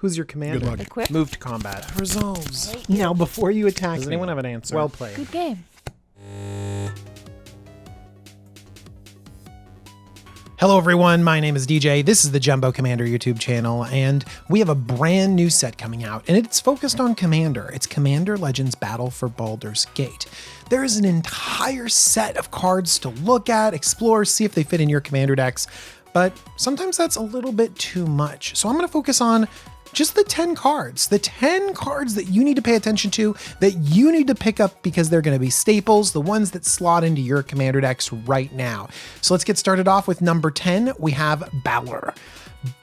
Who's your commander? Good luck. Equip. Move to combat. Resolves. Right. Now, before you attack, Does anyone have an answer? Well played. Good game. Hello everyone, my name is DJ. This is the Jumbo Commander YouTube channel, and we have a brand new set coming out, and it's focused on Commander. It's Commander Legends Battle for Baldur's Gate. There is an entire set of cards to look at, explore, see if they fit in your Commander decks, but sometimes that's a little bit too much. So I'm going to focus on just the 10 cards that you need to pay attention to, that you need to pick up because they're going to be staples, the ones that slot into your commander decks right now. So let's get started off with number 10. We have Balor.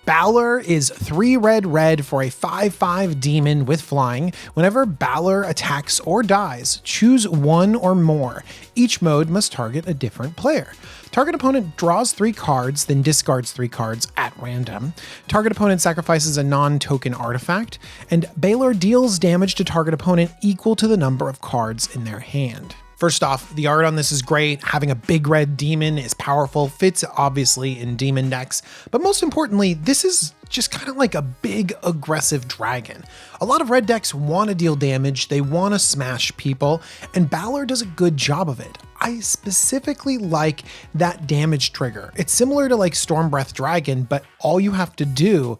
Balor is 3 red for a 5/5 demon with flying. Whenever Balor attacks or dies, choose one or more. Each mode must target a different player. Target opponent draws 3 cards, then discards 3 cards at random. Target opponent sacrifices a non-token artifact, and Balor deals damage to target opponent equal to the number of cards in their hand. First off, the art on this is great. Having a big red demon is powerful, fits obviously in demon decks, but most importantly, this is just kind of like a big aggressive dragon. A lot of red decks want to deal damage, they want to smash people, and Balor does a good job of it. I specifically like that damage trigger. It's similar to like Stormbreath Dragon, but all you have to do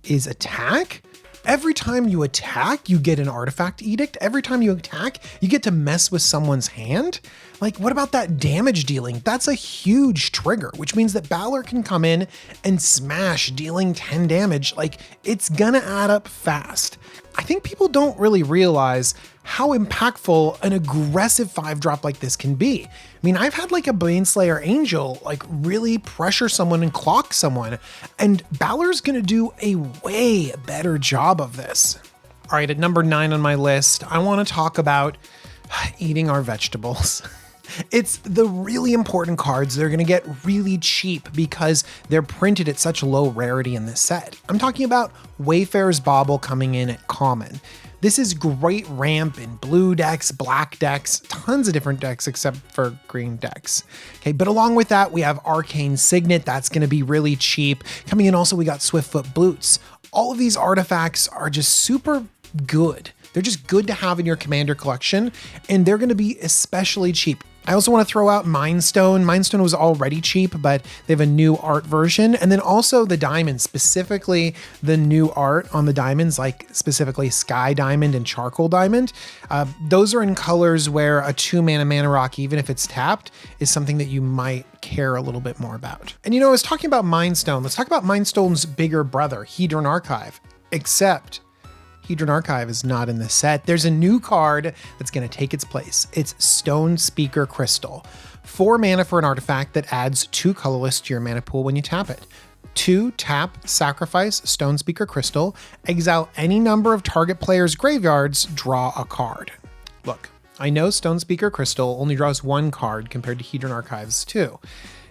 is attack. Every time you attack, you get an artifact edict. Every time you attack, you get to mess with someone's hand. Like, what about that damage dealing? That's a huge trigger, which means that Balor can come in and smash, dealing 10 damage. Like, it's gonna add up fast. I think people don't really realize how impactful an aggressive 5-drop like this can be. I mean, I've had like a Baneslayer Angel like really pressure someone and clock someone, and Balor's gonna do a way better job of this. All right, at number 9 on my list, I wanna talk about eating our vegetables. It's the really important cards that are going to get really cheap because they're printed at such low rarity in this set. I'm talking about Wayfarer's Bauble coming in at common. This is great ramp in blue decks, black decks, tons of different decks except for green decks. Okay, but along with that, we have Arcane Signet. That's going to be really cheap. Coming in also, we got Swiftfoot Boots. All of these artifacts are just super good. They're just good to have in your commander collection, and they're going to be especially cheap. I also want to throw out Mindstone. Mindstone was already cheap, but they have a new art version. And then also the diamonds, specifically the new art on the diamonds, like specifically Sky Diamond and Charcoal Diamond. Those are in colors where a 2-mana rock, even if it's tapped, is something that you might care a little bit more about. And you know, I was talking about Mindstone. Let's talk about Mindstone's bigger brother, Hedron Archive, except Hedron Archive is not in this set. There's a new card that's going to take its place. It's Stone Speaker Crystal. 4 mana for an artifact that adds 2 colorless to your mana pool when you tap it. 2 tap, sacrifice Stone Speaker Crystal, exile any number of target players' graveyards, draw a card. Look, I know Stone Speaker Crystal only draws 1 card compared to Hedron Archive's 2.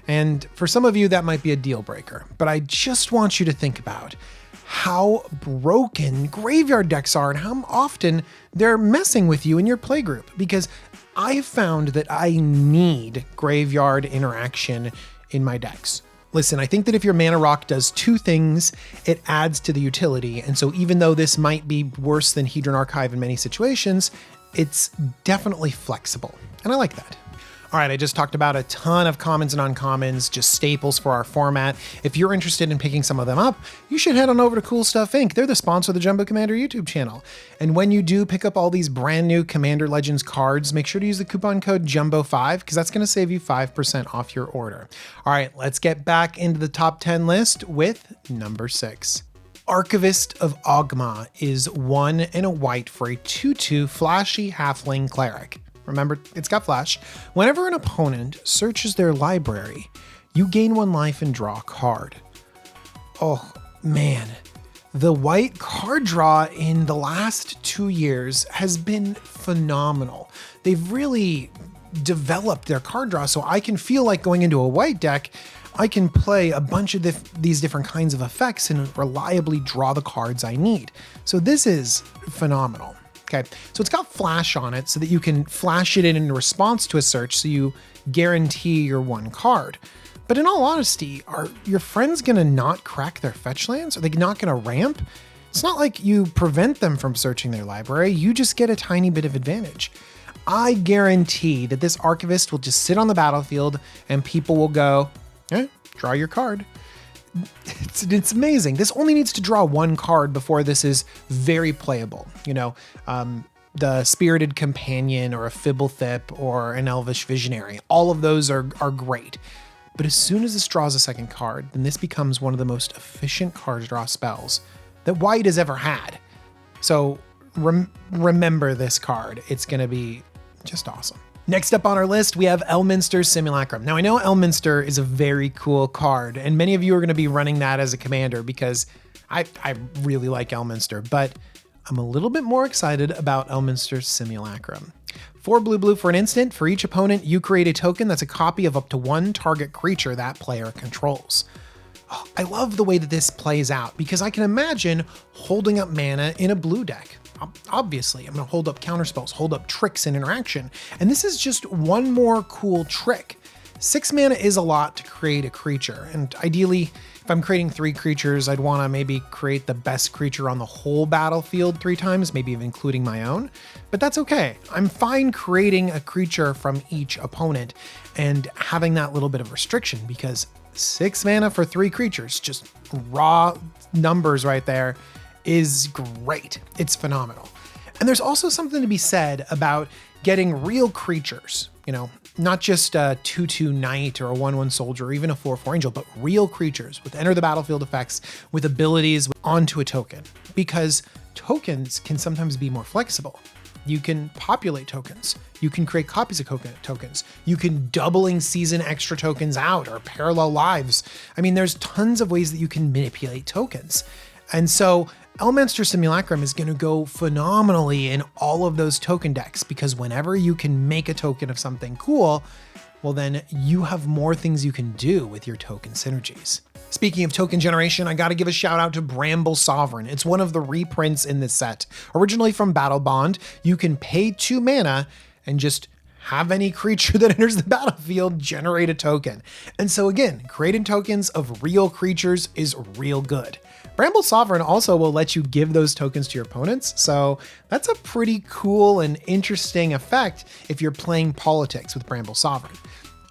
And for some of you, that might be a deal breaker, but I just want you to think about how broken graveyard decks are and how often they're messing with you in your playgroup, because I've found that I need graveyard interaction in my decks. Listen, I think that if your mana rock does 2 things, it adds to the utility. And so even though this might be worse than Hedron Archive in many situations, it's definitely flexible. And I like that. All right, I just talked about a ton of commons and uncommons, just staples for our format. If you're interested in picking some of them up, you should head on over to Cool Stuff Inc. They're the sponsor of the Jumbo Commander YouTube channel. And when you do pick up all these brand new Commander Legends cards, make sure to use the coupon code JUMBO5 because that's going to save you 5% off your order. All right, let's get back into the top 10 list with number 6. Archivist of Ogma is 1 and a white for a 2/2 flashy halfling cleric. Remember, it's got flash. Whenever an opponent searches their library, you gain 1 life and draw a card. Oh man, the white card draw in the last 2 years has been phenomenal. They've really developed their card draw, so I can feel like going into a white deck, I can play a bunch of these different kinds of effects and reliably draw the cards I need. So this is phenomenal. Okay, so it's got flash on it so that you can flash it in response to a search so you guarantee your 1 card. But in all honesty, are your friends gonna not crack their fetch lands? Are they not gonna ramp? It's not like you prevent them from searching their library, you just get a tiny bit of advantage. I guarantee that this archivist will just sit on the battlefield and people will go, draw your card. It's amazing. This only needs to draw one card before this is very playable. The Spirited Companion or a Fibblethip or an Elvish Visionary. All of those are great. But as soon as this draws a second card, then this becomes one of the most efficient card draw spells that White has ever had. So remember this card. It's going to be just awesome. Next up on our list, we have Elminster Simulacrum. Now, I know Elminster is a very cool card, and many of you are going to be running that as a commander because I really like Elminster, but I'm a little bit more excited about Elminster Simulacrum. 4 blue for an instant. For each opponent, you create a token that's a copy of up to one target creature that player controls. Oh, I love the way that this plays out because I can imagine holding up mana in a blue deck. Obviously, I'm going to hold up counterspells, hold up tricks and interaction. And this is just one more cool trick. 6 mana is a lot to create a creature. And ideally, if I'm creating 3 creatures, I'd want to maybe create the best creature on the whole battlefield 3 times, maybe even including my own. But that's okay. I'm fine creating a creature from each opponent and having that little bit of restriction because 6 mana for 3 creatures, just raw numbers right there, is great. It's phenomenal. And there's also something to be said about getting real creatures, not just a 2/2 knight or a 1/1 soldier or even a 4/4 angel, but real creatures with enter the battlefield effects with abilities onto a token, because tokens can sometimes be more flexible. You can populate tokens. You can create copies of tokens. You can doubling season extra tokens out or parallel lives. I mean, there's tons of ways that you can manipulate tokens. And so Elminster Simulacrum is going to go phenomenally in all of those token decks because whenever you can make a token of something cool, well, then you have more things you can do with your token synergies. Speaking of token generation, I got to give a shout out to Bramble Sovereign. It's one of the reprints in this set. Originally from Battle Bond, you can pay 2 mana and just have any creature that enters the battlefield generate a token. And so again, creating tokens of real creatures is real good. Bramble Sovereign also will let you give those tokens to your opponents, so that's a pretty cool and interesting effect if you're playing politics with Bramble Sovereign.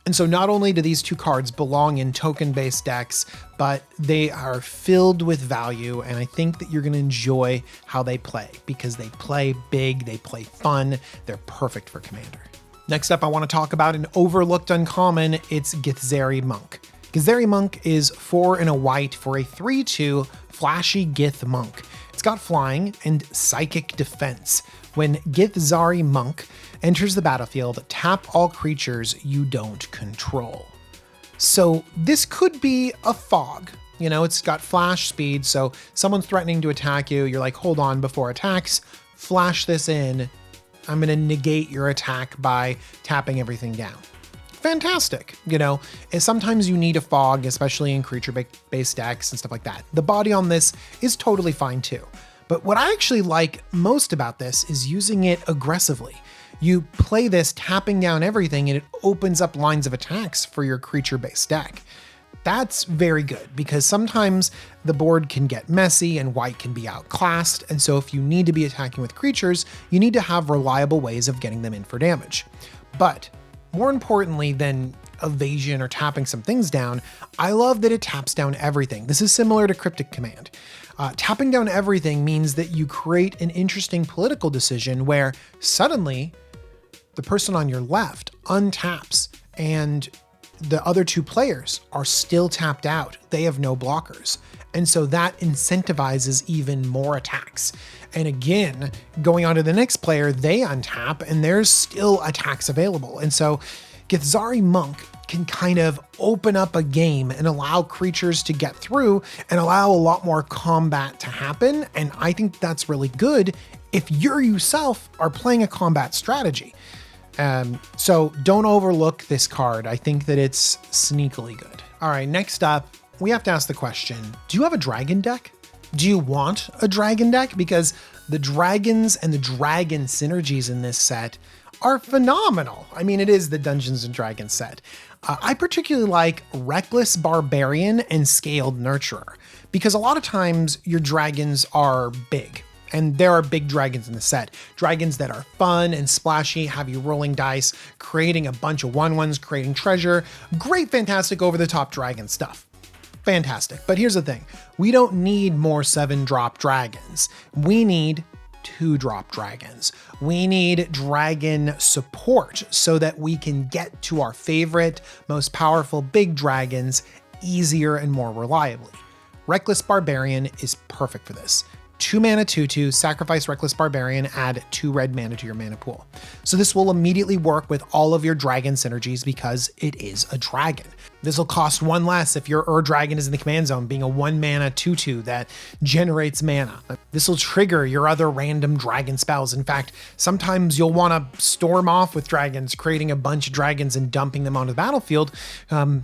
And so not only do these 2 cards belong in token-based decks, but they are filled with value, and I think that you're going to enjoy how they play, because they play big, they play fun, they're perfect for Commander. Next up, I want to talk about an overlooked uncommon. It's Githzeri Monk. Githzeri Monk is 4 and a white for a 3/2 flashy Gith Monk. It's got flying and psychic defense. When Githzeri Monk enters the battlefield, tap all creatures you don't control. So this could be a fog. It's got flash speed, so someone's threatening to attack you. You're like, hold on before attacks, flash this in. I'm going to negate your attack by tapping everything down. Fantastic. Sometimes you need a fog, especially in creature-based decks and stuff like that. The body on this is totally fine too. But what I actually like most about this is using it aggressively. You play this tapping down everything and it opens up lines of attacks for your creature-based deck. That's very good because sometimes the board can get messy and white can be outclassed. And so if you need to be attacking with creatures, you need to have reliable ways of getting them in for damage. But more importantly than evasion or tapping some things down, I love that it taps down everything. This is similar to Cryptic Command. Tapping down everything means that you create an interesting political decision where suddenly the person on your left untaps and the other 2 players are still tapped out. They have no blockers. And so that incentivizes even more attacks. And again, going on to the next player, they untap and there's still attacks available. And so Githzeri Monk can kind of open up a game and allow creatures to get through and allow a lot more combat to happen. And I think that's really good if you yourself are playing a combat strategy. So don't overlook this card. I think that it's sneakily good. All right, next up, we have to ask the question, do you have a dragon deck? Do you want a dragon deck? Because the dragons and the dragon synergies in this set are phenomenal. I mean, it is the Dungeons and Dragons set. I particularly like Reckless Barbarian and Scaled Nurturer because a lot of times your dragons are big. And there are big dragons in the set. Dragons that are fun and splashy, have you rolling dice, creating a bunch of 1/1s, creating treasure. Great, fantastic, over-the-top dragon stuff. Fantastic. But here's the thing. We don't need more 7-drop dragons. We need 2-drop dragons. We need dragon support so that we can get to our favorite, most powerful big dragons easier and more reliably. Reckless Barbarian is perfect for this. 2 mana 2/2, sacrifice Reckless Barbarian, add 2 red mana to your mana pool. So this will immediately work with all of your dragon synergies because it is a dragon. This will cost 1 less if your dragon is in the command zone, being a 1 mana 2/2 that generates mana. This will trigger your other random dragon spells. In fact, sometimes you'll want to storm off with dragons, creating a bunch of dragons and dumping them onto the battlefield,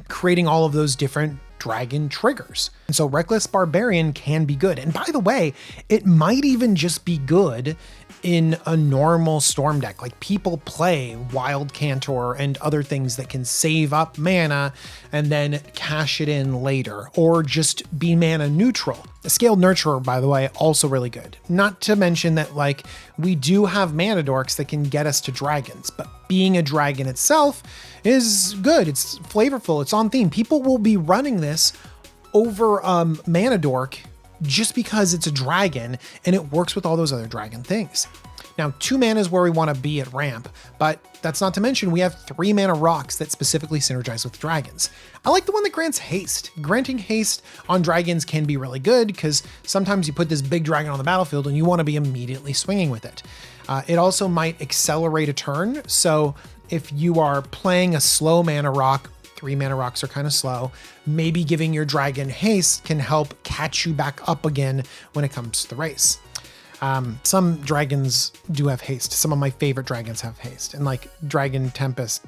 creating all of those different dragon triggers. And so Reckless Barbarian can be good. And by the way, it might even just be good in a normal storm deck. Like, people play Wild Cantor and other things that can save up mana and then cash it in later, or just be mana neutral. The Scaled Nurturer, by the way, also really good. Not to mention that, like, we do have mana dorks that can get us to dragons, but being a dragon itself is good. It's flavorful. It's on theme. People will be running this over mana dork just because it's a dragon and it works with all those other dragon things. Now, 2 mana is where we want to be at ramp, but that's not to mention we have 3 mana rocks that specifically synergize with dragons. I like the one that grants haste. Granting haste on dragons can be really good because sometimes you put this big dragon on the battlefield and you want to be immediately swinging with it. It also might accelerate a turn. So if you are playing a slow mana rock, 3 mana rocks are kind of slow, maybe giving your dragon haste can help catch you back up again when it comes to the race. Some dragons do have haste. Some of my favorite dragons have haste, and like Dragon Tempest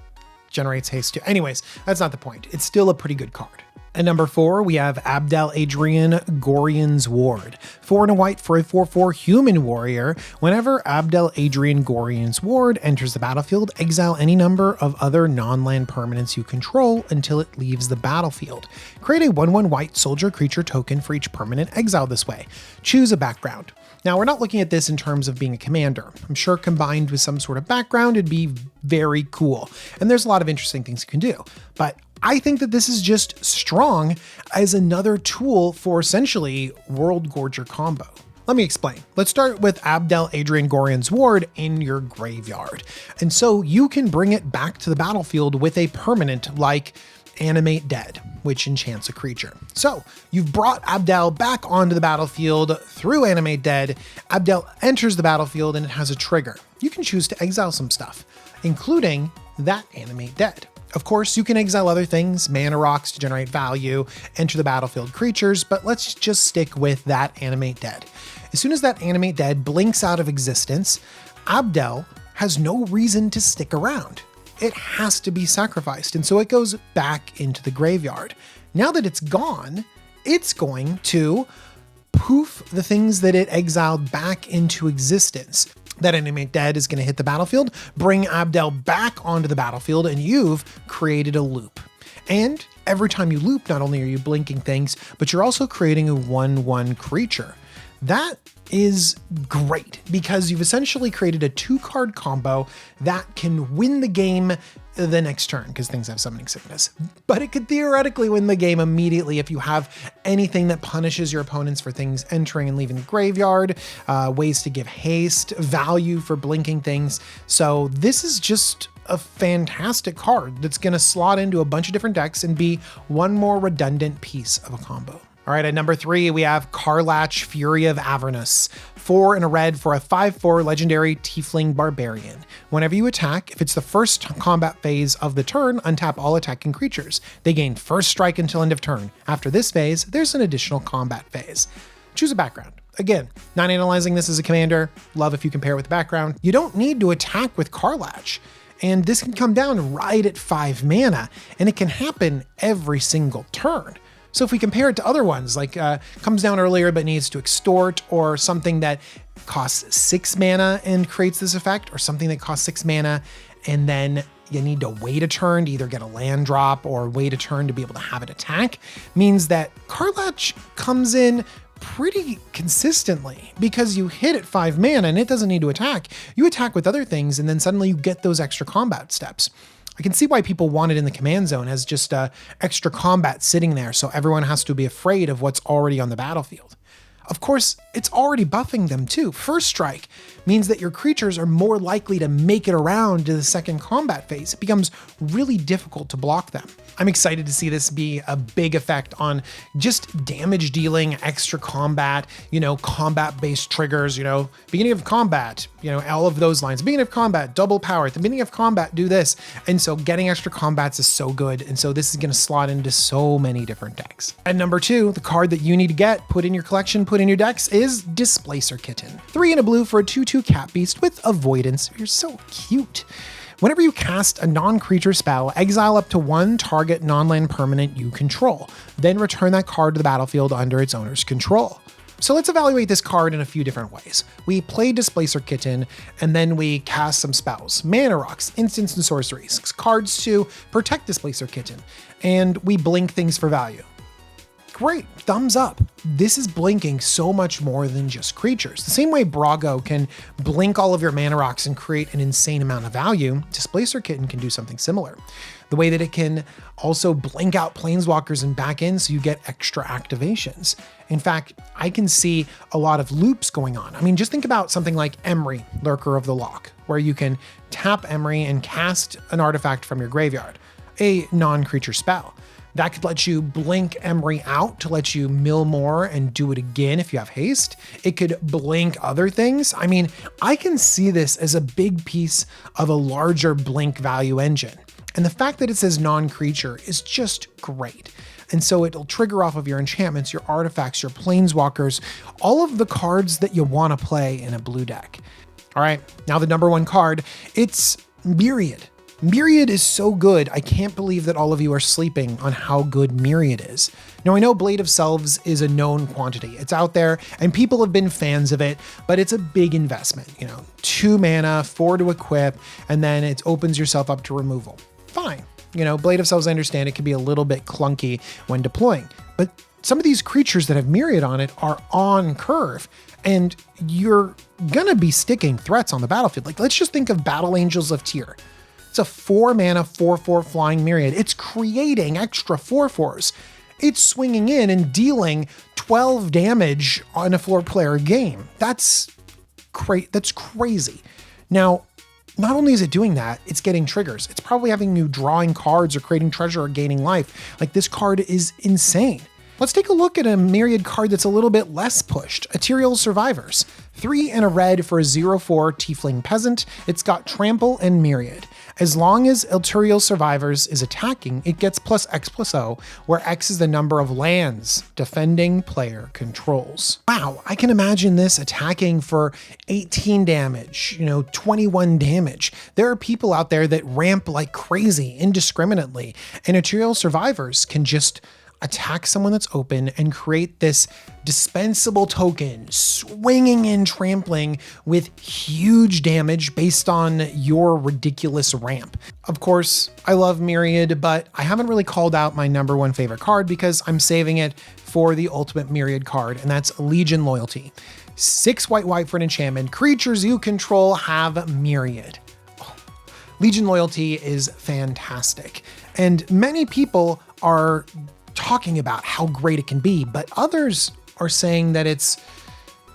generates haste too. Anyways, that's not the point. It's still a pretty good card. At number 4, we have Abdel Adrian, Gorion's Ward. 4 and a white for a 4/4 human warrior. Whenever Abdel Adrian Gorion's Ward enters the battlefield, exile any number of other non-land permanents you control until it leaves the battlefield. Create a 1/1 white soldier creature token for each permanent exiled this way. Choose a background. Now, we're not looking at this in terms of being a commander. I'm sure combined with some sort of background, it'd be very cool. And there's a lot of interesting things you can do. But I think that this is just strong as another tool for essentially World Gorger combo. Let me explain. Let's start with Abdel Adrian Gorion's Ward in your graveyard. And so you can bring it back to the battlefield with a permanent like Animate Dead, which enchants a creature. So you've brought Abdel back onto the battlefield through Animate Dead. Abdel enters the battlefield and it has a trigger. You can choose to exile some stuff, including that Animate Dead. Of course, you can exile other things, mana rocks to generate value, enter the battlefield creatures, but let's just stick with that Animate Dead. As soon as that Animate Dead blinks out of existence, Abdel has no reason to stick around. It has to be sacrificed, and so it goes back into the graveyard. Now that it's gone, it's going to poof the things that it exiled back into existence. That Animate Dead is going to hit the battlefield, bring Abdel back onto the battlefield, and you've created a loop. And every time you loop, not only are you blinking things, but you're also creating a 1/1 creature. That is great because you've essentially created a 2-card combo that can win the game the next turn because things have summoning sickness. But it could theoretically win the game immediately if you have anything that punishes your opponents for things entering and leaving the graveyard, ways to give haste, value for blinking things. So this is just a fantastic card that's going to slot into a bunch of different decks and be one more redundant piece of a combo. All right, at number 3, we have Carlatch, Fury of Avernus. 4 and a red for a 5/4 legendary Tiefling Barbarian. Whenever you attack, if it's the first combat phase of the turn, untap all attacking creatures. They gain first strike until end of turn. After this phase, there's an additional combat phase. Choose a background. Again, not analyzing this as a commander. Love if you compare with the background. You don't need to attack with Carlatch. And this can come down right at 5 mana, and it can happen every single turn. So if we compare it to other ones, like comes down earlier but needs to extort, or something that costs 6 mana and creates this effect, or something that costs 6 mana and then you need to wait a turn to either get a land drop or wait a turn to be able to have it attack, means that Carlatch comes in pretty consistently because you hit at 5 mana and it doesn't need to attack. You attack with other things and then suddenly you get those extra combat steps. I can see why people want it in the command zone as just extra combat sitting there so everyone has to be afraid of what's already on the battlefield. Of course, it's already buffing them too. First strike means that your creatures are more likely to make it around to the second combat phase. It becomes really difficult to block them. I'm excited to see this be a big effect on just damage dealing, extra combat, combat-based triggers, beginning of combat, all of those lines. Beginning of combat, double power. At the beginning of combat, do this. And so getting extra combats is so good. And so this is going to slot into so many different decks. And number 2, the card that you need to get, put in your collection, put in your decks, is Displacer Kitten. 3 and a blue for a 2/2 cat beast with avoidance. You're so cute. Whenever you cast a non-creature spell, exile up to 1 target non-land permanent you control. Then return that card to the battlefield under its owner's control. So let's evaluate this card in a few different ways. We play Displacer Kitten, and then we cast some spells. Mana Rocks, instants and sorceries, cards to protect Displacer Kitten, and we blink things for value. Great, thumbs up. This is blinking so much more than just creatures. The same way Brago can blink all of your mana rocks and create an insane amount of value, Displacer Kitten can do something similar. The way that it can also blink out planeswalkers and back in so you get extra activations. In fact, I can see a lot of loops going on. I mean, just think about something like Emery, Lurker of the Loch, where you can tap Emery and cast an artifact from your graveyard, a non-creature spell. That could let you blink Emery out to let you mill more and do it again if you have haste. It could blink other things. I mean, I can see this as a big piece of a larger blink value engine. And the fact that it says non-creature is just great. And so it'll trigger off of your enchantments, your artifacts, your planeswalkers, all of the cards that you want to play in a blue deck. All right, now the number 1 card, it's Myriad. Myriad is so good, I can't believe that all of you are sleeping on how good Myriad is. Now I know Blade of Selves is a known quantity. It's out there and people have been fans of it, but it's a big investment. 2 mana, 4 to equip, and then it opens yourself up to removal. Fine. Blade of Selves, I understand it can be a little bit clunky when deploying, but some of these creatures that have Myriad on it are on curve, and you're gonna be sticking threats on the battlefield. Like, let's just think of Battle Angels of Tyr. It's a 4 mana, 4/4 flying Myriad. It's creating extra 4/4s. It's swinging in and dealing 12 damage on a 4-player game. That's crazy. Now, not only is it doing that, it's getting triggers. It's probably having you drawing cards or creating treasure or gaining life. Like, this card is insane. Let's take a look at a Myriad card that's a little bit less pushed, Ethereal Survivors. 3 and a red for a 0/4 Tiefling Peasant. It's got Trample and Myriad. As long as Ethereal Survivors is attacking, it gets +X+0, where X is the number of lands defending player controls. Wow, I can imagine this attacking for 18 damage, 21 damage. There are people out there that ramp like crazy indiscriminately, and Ethereal Survivors can just attack someone that's open and create this dispensable token, swinging and trampling with huge damage based on your ridiculous ramp. Of course, I love Myriad, but I haven't really called out my number 1 favorite card because I'm saving it for the ultimate Myriad card, and that's Legion Loyalty. 6 white for an enchantment. Creatures you control have Myriad. Oh, Legion Loyalty is fantastic, and many people are talking about how great it can be, but others are saying that it's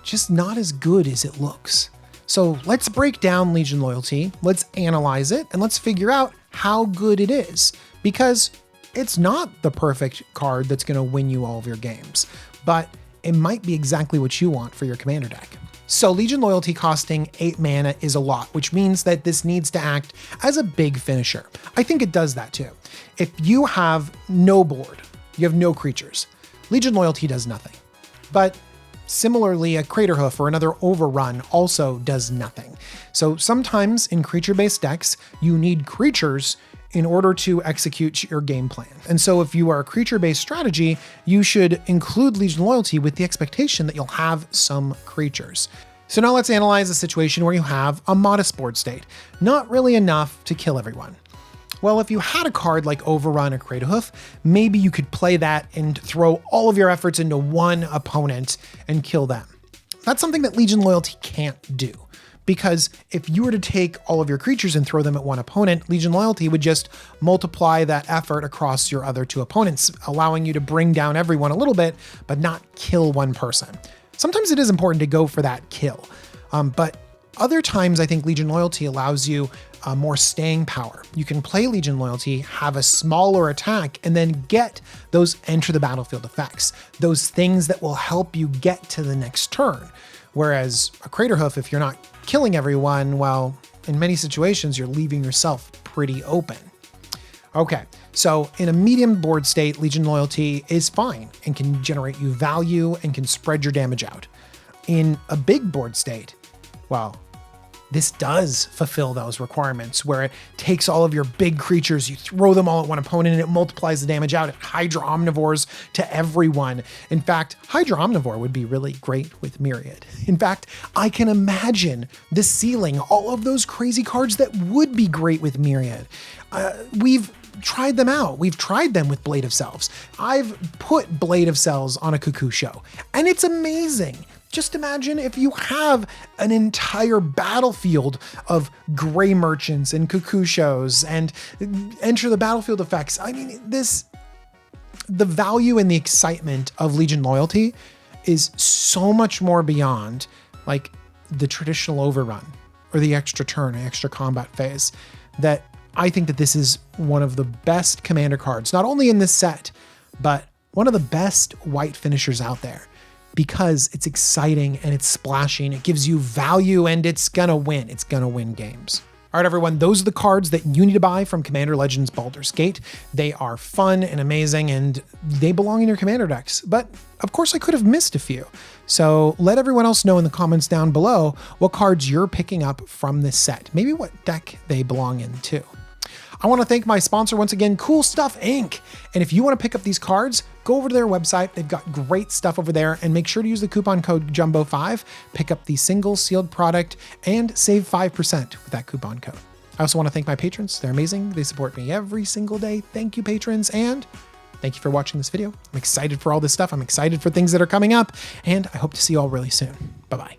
just not as good as it looks. So let's break down Legion Loyalty, let's analyze it, and let's figure out how good it is, because it's not the perfect card that's going to win you all of your games, but it might be exactly what you want for your commander deck. So Legion Loyalty costing 8 mana is a lot, which means that this needs to act as a big finisher. I think it does that too. If you have no board, you have no creatures, Legion Loyalty does nothing. But similarly, a Craterhoof or another Overrun also does nothing. So sometimes in creature-based decks, you need creatures in order to execute your game plan. And so if you are a creature-based strategy, you should include Legion Loyalty with the expectation that you'll have some creatures. So now let's analyze a situation where you have a modest board state, not really enough to kill everyone. Well, if you had a card like Overrun or Craterhoof, maybe you could play that and throw all of your efforts into one opponent and kill them. That's something that Legion Loyalty can't do, because if you were to take all of your creatures and throw them at one opponent, Legion Loyalty would just multiply that effort across your other two opponents, allowing you to bring down everyone a little bit, but not kill one person. Sometimes it is important to go for that kill, but other times I think Legion Loyalty allows you more staying power. You can play Legion Loyalty, have a smaller attack, and then get those enter the battlefield effects, those things that will help you get to the next turn. Whereas a Craterhoof, if you're not killing everyone, well, in many situations, you're leaving yourself pretty open. Okay, so in a medium board state, Legion Loyalty is fine and can generate you value and can spread your damage out. In a big board state, well, this does fulfill those requirements where it takes all of your big creatures, you throw them all at one opponent, and it multiplies the damage out. It Hydra Omnivores to everyone. In fact, Hydra Omnivore would be really great with Myriad. In fact, I can imagine the ceiling, all of those crazy cards that would be great with Myriad. We've tried them out. We've tried them with Blade of Selves. I've put Blade of Selves on a Cuckoo show, and it's amazing. Just imagine if you have an entire battlefield of gray merchants and Cuckoo shows and enter the battlefield effects. I mean, the value and the excitement of Legion Loyalty is so much more beyond like the traditional overrun or the extra turn, extra combat phase, that I think that this is one of the best commander cards, not only in this set, but one of the best white finishers out there. Because it's exciting and it's splashing, it gives you value, and it's gonna win. It's gonna win games. All right, everyone, those are the cards that you need to buy from Commander Legends Baldur's Gate. They are fun and amazing, and they belong in your commander decks. But of course, I could have missed a few. So let everyone else know in the comments down below what cards you're picking up from this set. Maybe what deck they belong in too. I want to thank my sponsor once again, Cool Stuff Inc. And if you want to pick up these cards, go over to their website. They've got great stuff over there, and make sure to use the coupon code JUMBO5, pick up the single sealed product, and save 5% with that coupon code. I also want to thank my patrons. They're amazing. They support me every single day. Thank you, patrons, and thank you for watching this video. I'm excited for all this stuff. I'm excited for things that are coming up, and I hope to see you all really soon. Bye-bye.